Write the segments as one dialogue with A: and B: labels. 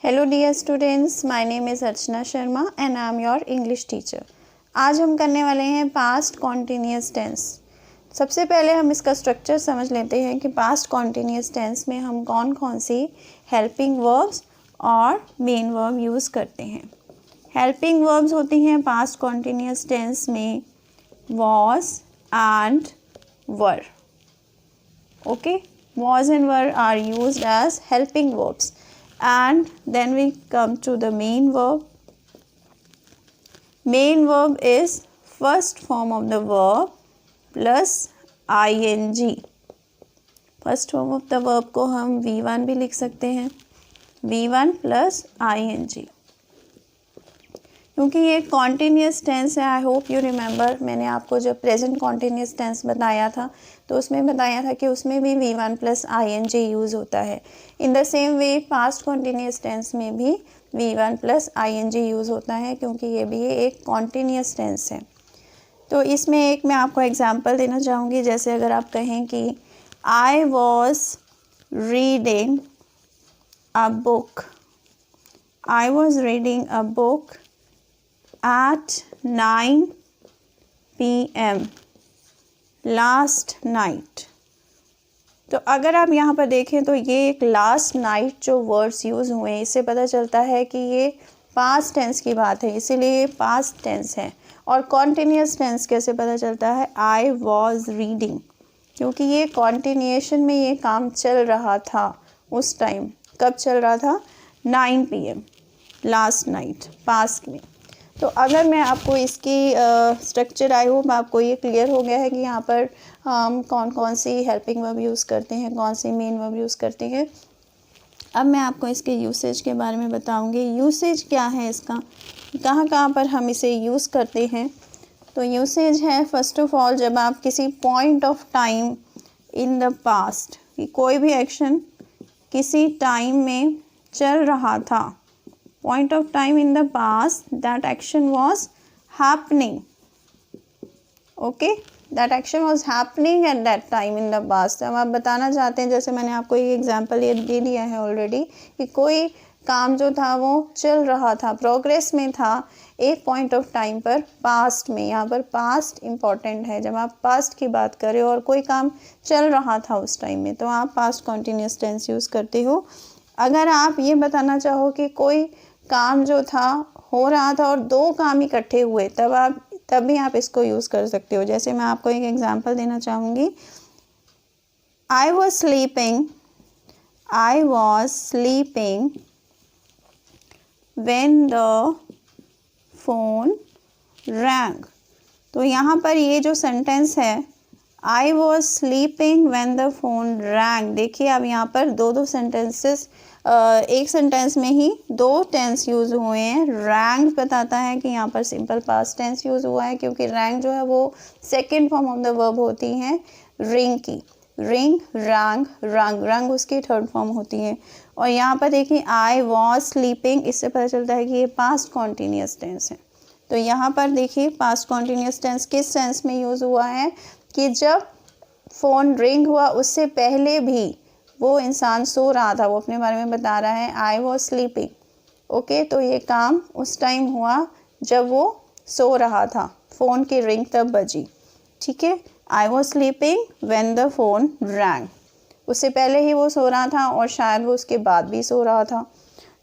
A: Hello dear students, my name is Archana Sharma and I am your English teacher. आज हम करने वाले हैं पास्ट कॉन्टिन्यूअस टेंस। सबसे पहले हम इसका स्ट्रक्चर समझ लेते हैं कि पास्ट कॉन्टिन्यूअस टेंस में हम कौन कौन सी हेल्पिंग वर्ब्स और मेन वर्ब यूज़ करते हैं। हेल्पिंग वर्ब्स होती हैं पास्ट कॉन्टिन्यूअस टेंस में was and were. Okay, was and were are used as helping verbs. And then we come to the main verb. Main verb is first form of the verb plus ing. First form of the verb को हम V1 भी लिख सकते हैं, V1 plus ing, क्योंकि ये continuous tense है। I hope you remember, मैंने आपको जब प्रेजेंट कॉन्टीन्यूअस टेंस बताया था तो उसमें बताया था कि उसमें भी V1 प्लस ing यूज़ होता है। In the same way past continuous tense में भी V1 प्लस ing यूज़ होता है, क्योंकि ये भी एक कॉन्टीन्यूअस टेंस है। तो इसमें एक मैं आपको एग्जांपल देना चाहूँगी। जैसे अगर आप कहें कि I was reading a book, I was reading a book at 9 PM last night. तो अगर आप यहाँ पर देखें तो ये एक लास्ट नाइट जो वर्ड्स यूज़ हुए हैं, इससे पता चलता है कि ये पास्ट टेंस की बात है, इसीलिए ये पास्ट टेंस है। और कॉन्टीन्यूअस टेंस कैसे पता चलता है? आई वॉज रीडिंग, क्योंकि ये कॉन्टिन्यूएशन में ये काम चल रहा था उस टाइम। कब चल रहा था? 9 PM लास्ट नाइट, पास्ट में। तो अगर मैं आपको इसकी स्ट्रक्चर, आई होप आपको ये क्लियर हो गया है कि यहाँ पर हम कौन कौन सी हेल्पिंग वर्ब यूज़ करते हैं, कौन सी मेन वर्ब यूज़ करते हैं। अब मैं आपको इसके यूसेज के बारे में बताऊँगी। यूसेज क्या है इसका, कहाँ कहाँ पर हम इसे यूज़ करते हैं। तो यूसेज है फर्स्ट ऑफ ऑल, जब आप किसी point of time in the past, कि कोई भी एक्शन किसी टाइम में चल रहा था, point of time in the past that action was happening. Okay, that action was happening at that time in the past. अब आप बताना चाहते हैं, जैसे मैंने आपको एक एग्जांपल ये दे दिया है ऑलरेडी, कि कोई काम जो था वो चल रहा था, प्रोग्रेस में था एक पॉइंट ऑफ टाइम पर, पास्ट में। यहाँ पर पास्ट इम्पॉर्टेंट है। जब आप पास्ट की बात करें और कोई काम चल रहा था उस टाइम में, तो आप पास्ट कॉन्टीन्यूअस टेंस यूज़ करते हो। अगर आप ये बताना चाहो कि कोई काम जो था हो रहा था और दो काम इकट्ठे हुए, तब भी आप इसको यूज़ कर सकते हो। जैसे मैं आपको एक एग्जांपल देना चाहूँगी। I was sleeping when the phone wrong. तो यहाँ पर ये जो सेंटेंस है, I was sleeping when the phone wrong, देखिए अब यहाँ पर दो सेंटेंसेस, एक सेंटेंस में ही दो टेंस यूज़ हुए हैं। रैंग बताता है कि यहाँ पर सिंपल पास्ट टेंस यूज़ हुआ है, क्योंकि रैंग जो है वो second form of the verb होती है रिंग की। रिंग, रैंग, रंग, रंग उसकी थर्ड फॉर्म होती है। और यहाँ पर देखिए आई वॉज स्लीपिंग, इससे पता चलता है कि ये पास्ट कॉन्टीन्यूअस टेंस है। तो यहाँ पर देखिए पास्ट कॉन्टीन्यूअस टेंस किस सेंस में यूज़ हुआ है, कि जब फ़ोन रिंग हुआ उससे पहले भी वो इंसान सो रहा था, वो अपने बारे में बता रहा है, आई वॉज स्लीपिंग। ओके, तो ये काम उस टाइम हुआ जब वो सो रहा था, फ़ोन की रिंग तब बजी। ठीक है, I was sleeping when the phone wrong, उससे पहले ही वो सो रहा था और शायद वो उसके बाद भी सो रहा था।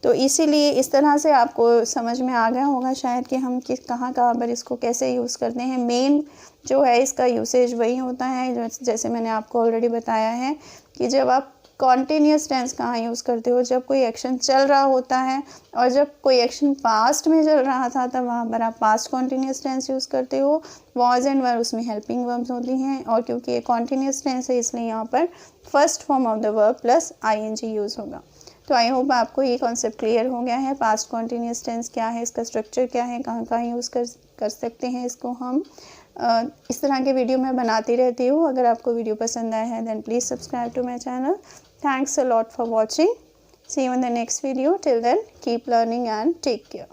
A: तो इसीलिए इस तरह से आपको समझ में आ गया होगा शायद कि हम कहाँ पर इसको कैसे यूज़ करते हैं। मेन जो है इसका यूसेज वही होता है जैसे मैंने आपको ऑलरेडी बताया है, कि जब आप कॉन्टीन्यूअस टेंस कहाँ यूज़ करते हो, जब कोई एक्शन चल रहा होता है, और जब कोई एक्शन पास्ट में चल रहा था तब वहाँ पर आप पास्ट कॉन्टीन्यूअस टेंस यूज़ करते हो। वॉज एंड वर उसमें हेल्पिंग वर्ब्स होती हैं, और क्योंकि ये कॉन्टीन्यूअस टेंस है इसलिए यहाँ पर first form of the verb plus ing use होगा। तो आई होप आपको ये कॉन्सेप्ट क्लियर हो गया है। पास्ट कॉन्टीन्यूअस टेंस क्या है, इसका स्ट्रक्चर क्या है, कहाँ कहाँ यूज़ कर सकते हैं इसको हम। इस तरह के वीडियो मैं बनाती रहती हूँ। अगर आपको वीडियो पसंद आया है then please subscribe to my channel. Thanks a lot for watching. See you in the next video. Till then, keep learning and take care.